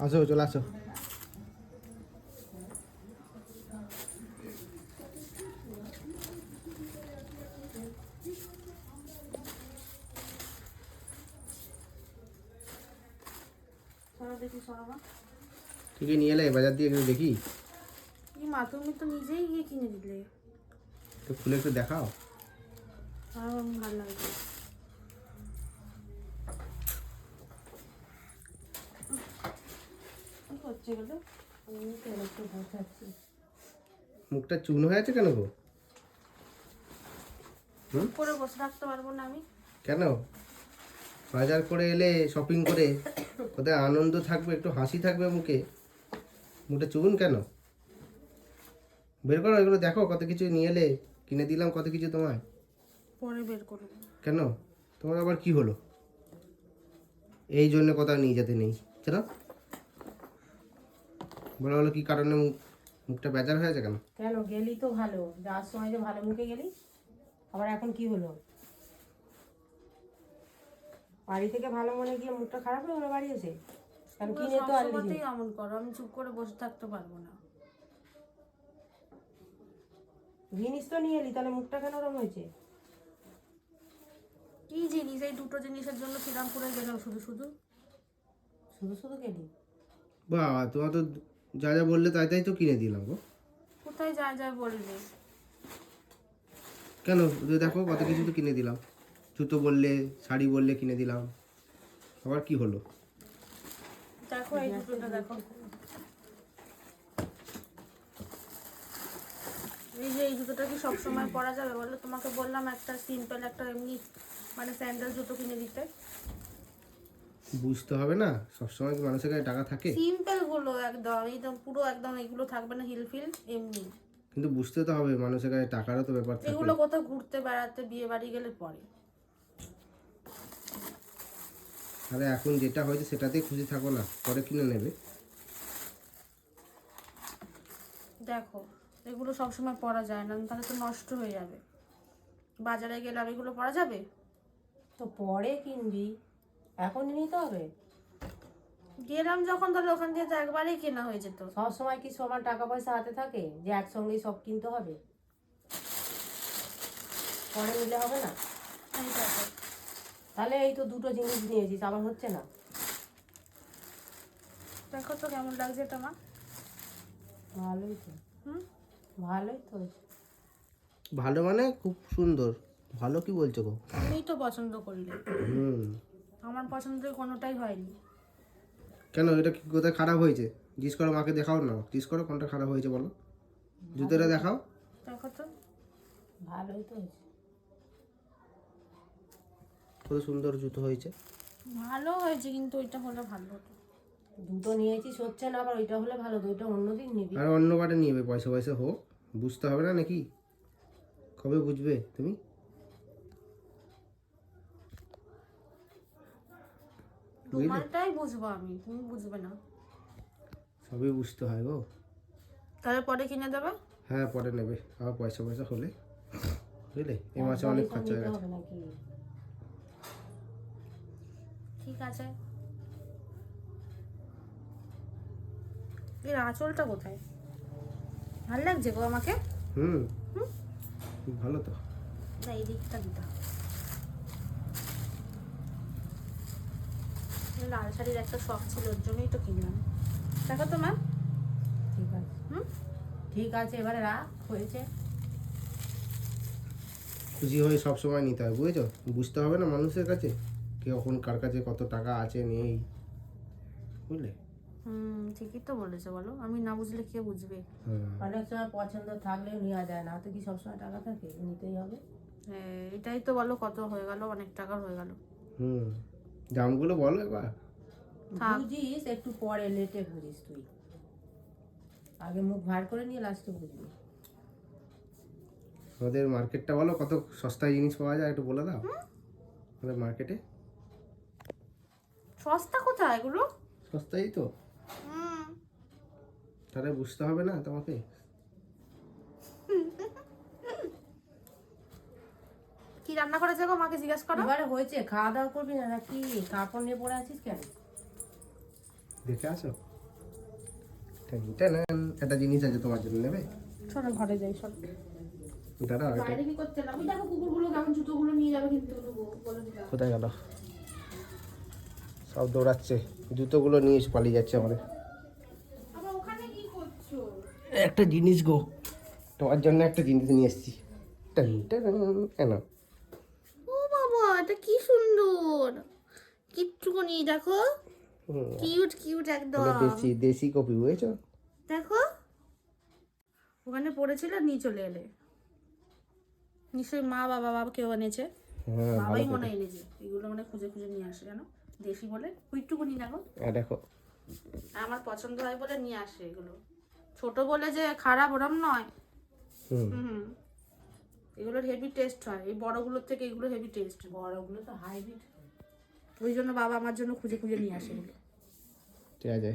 আসো, চলে আসো। দেখি সরাবা। তুই কি নিয়ে এলে বাজার দিয়ে, একটু দেখি। এই মা তুমি তো নিজেই গিয়ে কিনে দিলে। তো খুলে একটু দেখাও। আমার ভালো লাগছে। কি করছে এগুলো? একটু বসাচ্ছি। মুখটা চুন হয়ে আছে কেন গো? করে বসে রাখতে পারবো না আমি। কেন? বাজার করে এলে, শপিং করে, কোথায় আনন্দ থাকবে, একটু হাসি থাকবে মুখে, মুখটা চুন কেন? বের করো এগুলো, দেখো কত কিছু নিয়ে এলে, কিনে দিলাম কত কিছু তোমায়। পরে বের করবো। কেন? তোমার আবার কি হলো? এই জন্য কোথাও নিয়ে যেতে নেই, চলো। বলো বলো, কি কারণে মুখটা বেজার হয়েছে কেন? কেন গেলি তো ভালো, যাওয়ার সময় যে ভালো মুখে গেলি, আবার এখন কি হলো? বাড়ি থেকে ভালো মনে গিয়ে মুখটা খারাপ হয়ে ওরা বাড়ি এসে কেন কিনে তো আনলি? সবসময়তেই এমন করো, আমি চুপ করে বসে থাকতে পারবো না। জিনিস তো নিয়ে এলি, তাহলে মুখটা কেন ওরম হয়েছে? কি জিনিস? এই দুটো জিনিসের জন্য শ্রীরামপুরে গেলাম শুধু শুধু। শুধু শুধু গেলি? বাবা, তোমার তো যা যা বললে তাই তাই তো কিনে দিলাম গো। কোথায় যা যা বললে? কেন, দেখো কত কিছু তো কিনে দিলাম। জুতো বললে, শাড়ি বললে, কিনে দিলাম। আবার কি হলো? দেখো এই দুটোটা দেখো। এই যে এই জুতোটা কি সবসময় পরা যাবে বলো? তোমাকে বললাম একটা সিম্পল, একটা এমনি মানে স্যান্ডেল জুতো কিনে দিতে। বুঝতে হবে না, সবসময় কি মানুষের কাছে টাকা থাকে? সিম্পল গুলো একদম, একদম পুরো একদম এগুলো থাকবে না, হিল ফিল এমনি। কিন্তু বুঝতে তো হবে, মানুষের কাছে টাকারও তো ব্যাপার থাকে। এগুলো কোথাও ঘুরতে বেড়াতে, বিয়ে বাড়ি গেলে পরে। আরে এখন যেটা হয়েছে সেটাতেই খুশি থাকো না, পরে কিনে নেবে। দেখো এগুলো সবসময় পরা যায় না, তাহলে তো নষ্ট হয়ে যাবে। বাজারে গেলে আর এগুলো পরা যাবে? তো পরে কিনবি, এখনই নিতে হবে? গেলাম যখন, তাহলে ওখান থেকে তো একবারেই কেনা হয়ে যেত। সব সময় কি সবার টাকা পয়সা হাতে থাকে যে একসঙ্গেই সব কিনতে হবে? পরে নিলে হবে না? এই দেখো, তাহলে এই তো দুটো জিনিস নিয়েছিস, আবার হচ্ছে না? দেখো তো কেমন লাগছে এটা মা? ভালোই তো। হুম, ভালোই তো। ভালো মানে খুব সুন্দর। ভালো কি বলছো গো? তুমিই তো পছন্দ করলে, হুম। আমার পছন্দের কোনোটাই হয়নি। কেন, এটা কি কোথায় খারাপ হয়েছে? জিজ্ঞেস করো মাকে, দেখাও না, জিজ্ঞেস করো কোনটা খারাপ হয়েছে বলো। জুতোটা দেখাও। দেখো তো, ভালোই তো হয়েছে। কত সুন্দর জুতো হয়েছে। ভালো হয়েছে, কিন্তু ওইটা হলে ভালো হতো। দুটো নিয়েছিস হচ্ছে না, আবার ওইটা হলে ভালো, দুইটা অন্যদিন নিবি। আর অন্য বারে নিয়ে পয়সা পয়সা হোক, বুঝতে হবে না নাকি? কবে বুঝবে তুমি? তোমারটাই বুঝবো আমি, তুমি বুঝবে না। সবই বুঝতে হয় গো। তাহলে পরে কিনে দেবে? হ্যাঁ, পরে নেবে আবার পয়সা পয়সা হলে, বুঝলে? এই মাসে অনেক খরচা হয়ে গেছে। হবে নাকি? ঠিক আছে। এর আঁচলটা কোথায়? ভাল লাগছে গো আমাকে। হুম, ভালো তো। না, এই দিকটা দিতে হবে। লাল শাড়ির একটা শখ ছিল, ওর জন্যই তো কিনলাম। দেখো তো মা। ঠিক আছে, হুম, ঠিক আছে, এবারে রাখ, হয়েছে। খুশি হয়ে সব সময় নিতে হয়, বুঝেছো? বুঝতে হবে না মানুষের কাছে কে কখন কার কাছে কত টাকা আছে নেই, বুঝলে? ঠিকই তো বলেছো, বলো। আমি না বুঝলে কে বুঝবে? হ্যাঁ। অনেক সময় পছন্দ থাকলেও নেওয়া যায় না, তো কি সবসময় টাকা থাকে? নিতেই হবে। হ্যাঁ, এটাই তো বলো, কত হয়ে গেল, অনেক টাকার হয়ে গেল। হুম, দামগুলো বলো একবার। থাক। বুঝিস একটু পরে, লেটে বুঝিস তুই। আগে মুখ ভার করে নিয়ে লাস্টে বুঝবি। আমাদের মার্কেটটা বলো, কত সস্তায় জিনিস পাওয়া যায়, একটু বলে দাও। আমাদের মার্কেটে সস্তা কোথায় এগুলো? সস্তাই তো। তাহলে বুঝতে হবে না তোমাকে? কি রান্না করেছে গো, মাকে জিজ্ঞেস করো। এবারে হয়েছে, খাওয়া দাওয়া করবি না নাকি? কাপড় নিয়ে পড়ে আছিস কেন? দেখে আসো। টান, একটা জিনিস আছে তোমার জন্য, নেবে? চলো ঘরে যাই সব। দাঁড়াও, এটা বাইরে কি করতে না? ওই দেখো কুকুরগুলো কেমন জুতোগুলো নিয়ে যাবে কিন্তু বলে দিলাম। কোথায় গেল? সব দৌড়াচ্ছে, জুতোগুলো নিয়ে পালিয়ে যাচ্ছে আমাদের। আবার ওখানে কি করছো? একটা জিনিস গো, তোমার জন্য একটা জিনিস নিয়ে এসেছি। কেন? ও বাবা, এটা কি সুন্দর, কিট্টুকুনি দেখো, কিউট কিউট একদম। দেশি দেশি কপি, বুঝেছো? দেখো ওখানে পড়েছিল, নিয়ে চলে এলে। নিশ্চয়ই মা বাবা কেউ এনেছে। হ্যাঁ, ভালো বাবাই তো। মনে এনেছে এগুলো, মানে খুঁজে খুঁজে নিয়ে আসে জানো, দেশি বলে কুইট্টুকুনি দেখো। দেখো, আমার পছন্দ হয় বলে নিয়ে আসে এগুলো। ছোট বলে যে খারাপ ওরম নয়। হুম, হুম, এগুলোর হেভি টেস্ট হয়, এই বড়গুলোর থেকে এগুলো হেভি টেস্ট। বড়গুলো তো হাইব্রিড। ওই জন্য বাবা আমার জন্য খুঁজে খুঁজে নিয়ে আসে এগুলো। ঠিক আছে।